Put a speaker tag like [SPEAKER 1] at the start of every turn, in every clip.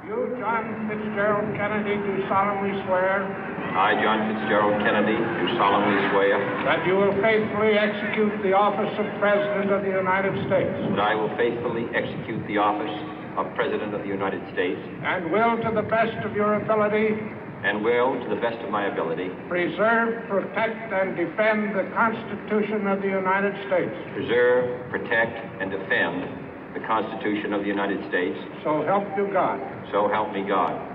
[SPEAKER 1] You, John Fitzgerald Kennedy, do solemnly swear
[SPEAKER 2] I, John Fitzgerald Kennedy, do solemnly swear
[SPEAKER 1] that you will faithfully execute the office of President of the United States
[SPEAKER 2] that I will faithfully execute the office of President of the United States
[SPEAKER 1] and will, to the best of your ability,
[SPEAKER 2] and will, to the best of my ability,
[SPEAKER 1] preserve, protect, and defend the Constitution of the United States.
[SPEAKER 2] preserve, protect, and defend the Constitution of the United States.
[SPEAKER 1] So help you God.
[SPEAKER 2] So help me God.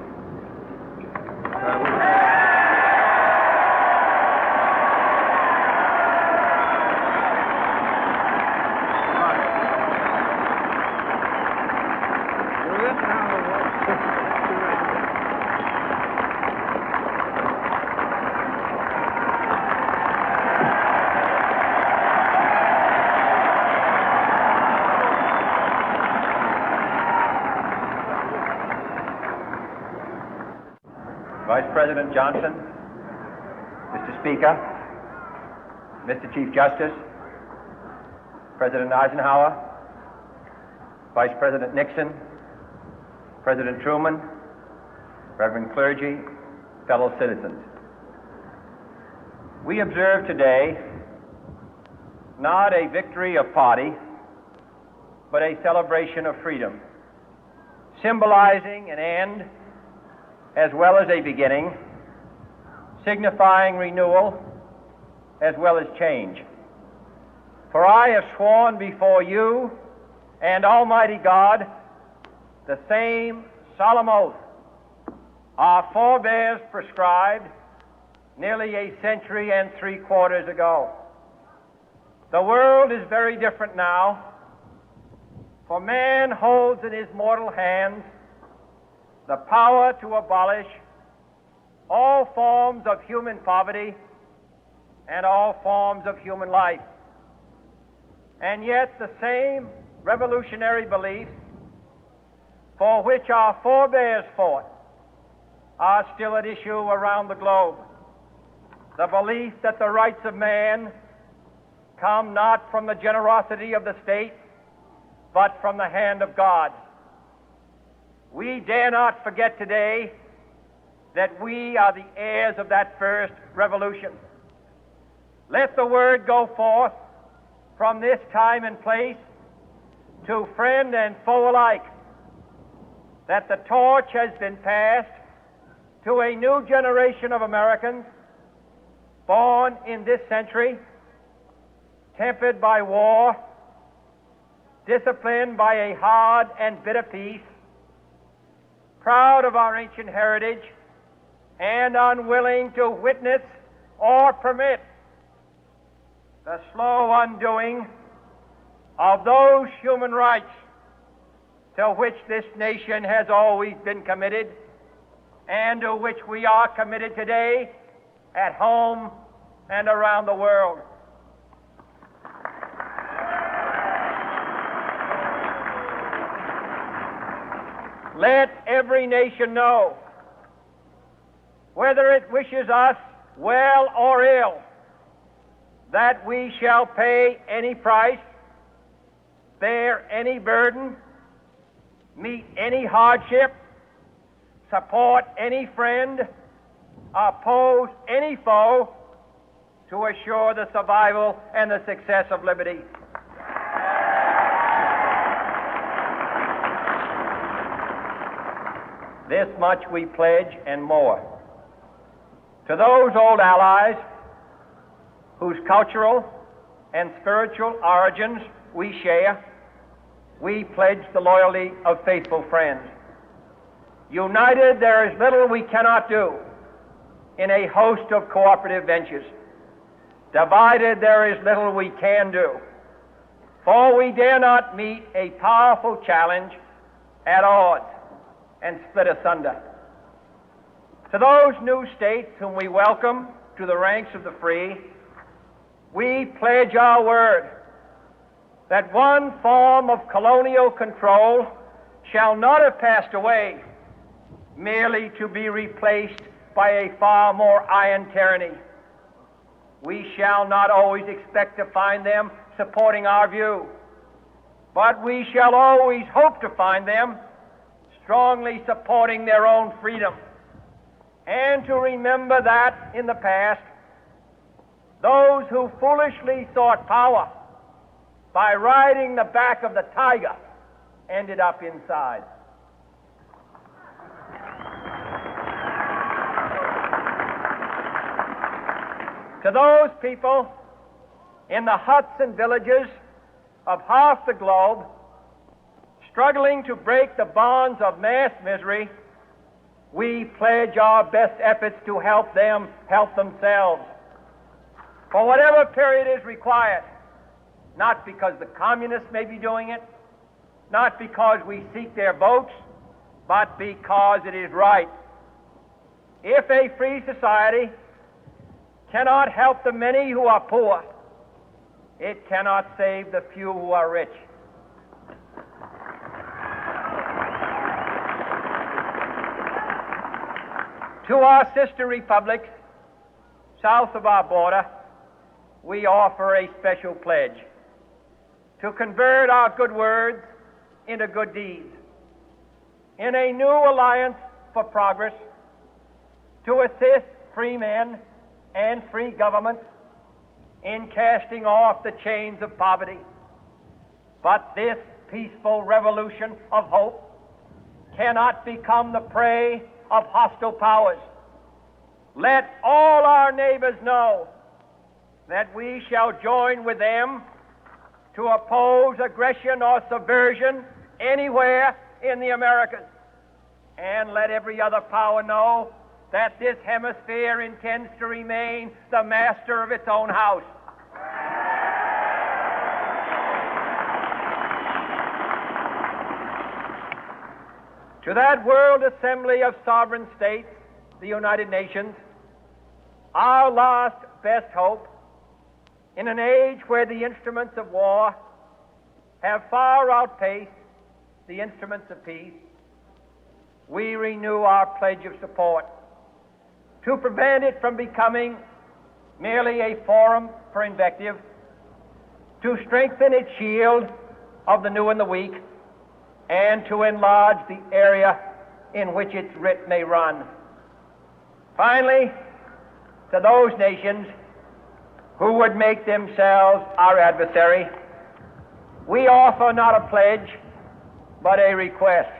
[SPEAKER 3] Vice President Johnson, Mr. Speaker, Mr. Chief Justice, President Eisenhower, Vice President Nixon, President Truman, Reverend clergy, fellow citizens. We observe today not a victory of party, but a celebration of freedom, symbolizing an end as well as a beginning, signifying renewal as well as change. For I have sworn before you and Almighty God the same solemn oath our forebears prescribed nearly a century and 3/4 ago. The world is very different now, for man holds in his mortal hands the power to abolish all forms of human poverty and all forms of human life. And yet the same revolutionary beliefs for which our forebears fought are still at issue around the globe. The belief that the rights of man come not from the generosity of the state, but from the hand of God. We dare not forget today that we are the heirs of that first revolution. Let the word go forth from this time and place to friend and foe alike that the torch has been passed to a new generation of Americans born in this century, tempered by war, disciplined by a hard and bitter peace, proud of our ancient heritage, and unwilling to witness or permit the slow undoing of those human rights to which this nation has always been committed and to which we are committed today at home and around the world. Let every nation know, whether it wishes us well or ill, that we shall pay any price, bear any burden, meet any hardship, support any friend, oppose any foe to assure the survival and the success of liberty. This much we pledge and more. To those old allies whose cultural and spiritual origins we share, we pledge the loyalty of faithful friends. United, there is little we cannot do in a host of cooperative ventures. Divided, there is little we can do, for we dare not meet a powerful challenge at odds and split asunder. To those new states whom we welcome to the ranks of the free, we pledge our word that one form of colonial control shall not have passed away, merely to be replaced by a far more iron tyranny. We shall not always expect to find them supporting our view, but we shall always hope to find them strongly supporting their own freedom, and to remember that in the past, those who foolishly sought power by riding the back of the tiger ended up inside. To those people in the huts and villages of half the globe struggling to break the bonds of mass misery, we pledge our best efforts to help them help themselves for whatever period is required, not because the communists may be doing it, not because we seek their votes, but because it is right. If a free society cannot help the many who are poor, it cannot save the few who are rich. To our sister republics south of our border, we offer a special pledge to convert our good words into good deeds, in a new alliance for progress, to assist free men and free governments in casting off the chains of poverty. But this peaceful revolution of hope cannot become the prey of hostile powers. Let all our neighbors know that we shall join with them to oppose aggression or subversion anywhere in the Americas. And let every other power know that this hemisphere intends to remain the master of its own house. To that World Assembly of Sovereign States, the United Nations, our last best hope, in an age where the instruments of war have far outpaced the instruments of peace, we renew our pledge of support to prevent it from becoming merely a forum for invective, to strengthen its shield of the new and the weak, and to enlarge the area in which its writ may run. Finally, to those nations who would make themselves our adversary, we offer not a pledge, but a request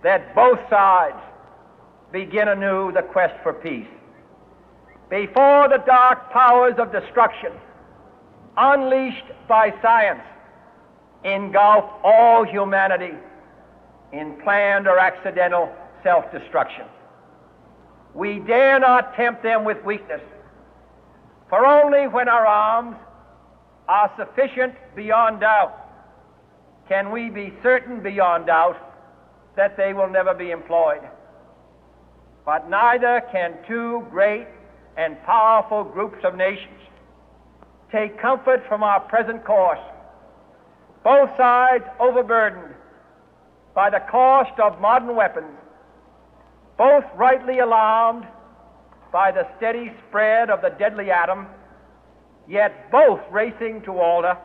[SPEAKER 3] that both sides begin anew the quest for peace. Before the dark powers of destruction, unleashed by science, engulf all humanity in planned or accidental self-destruction, we dare not tempt them with weakness, for only when our arms are sufficient beyond doubt can we be certain beyond doubt that they will never be employed. But neither can two great and powerful groups of nations take comfort from our present course, both sides overburdened by the cost of modern weapons, both rightly alarmed by the steady spread of the deadly atom, yet both racing to alter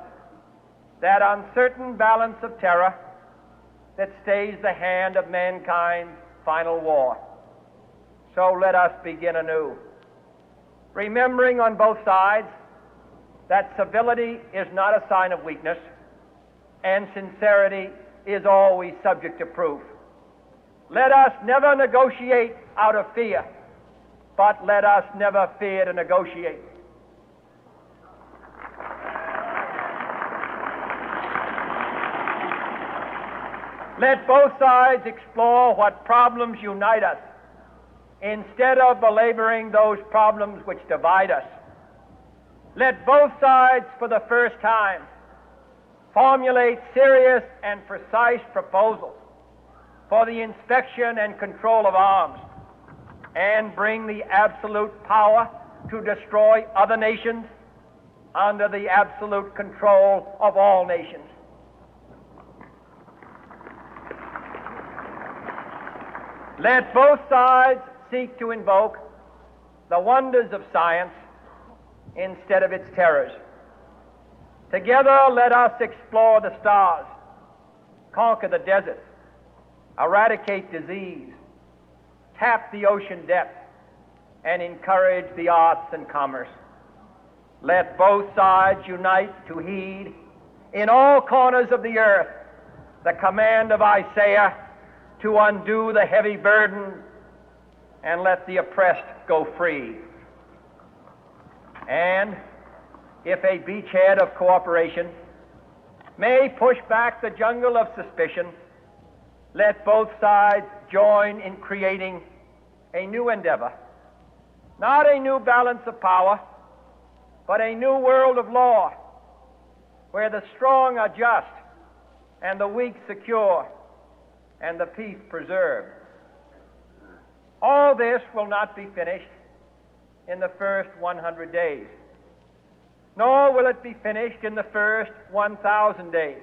[SPEAKER 3] that uncertain balance of terror that stays the hand of mankind's final war. So let us begin anew, remembering on both sides that civility is not a sign of weakness, and sincerity is always subject to proof. Let us never negotiate out of fear, but let us never fear to negotiate. Let both sides explore what problems unite us, instead of belaboring those problems which divide us. Let both sides, for the first time, formulate serious and precise proposals for the inspection and control of arms, and bring the absolute power to destroy other nations under the absolute control of all nations. Let both sides seek to invoke the wonders of science instead of its terrors. Together, let us explore the stars, conquer the deserts, eradicate disease, tap the ocean depth, and encourage the arts and commerce. Let both sides unite to heed in all corners of the earth the command of Isaiah to undo the heavy burden and let the oppressed go free. And if a beachhead of cooperation may push back the jungle of suspicion, let both sides join in creating a new endeavor, not a new balance of power, but a new world of law, where the strong are just and the weak secure and the peace preserved. All this will not be finished in the first 100 days, nor will it be finished in the first 1,000 days,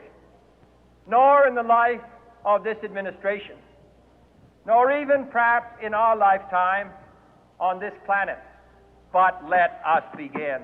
[SPEAKER 3] nor in the life of this administration, nor even perhaps in our lifetime on this planet. But let us begin.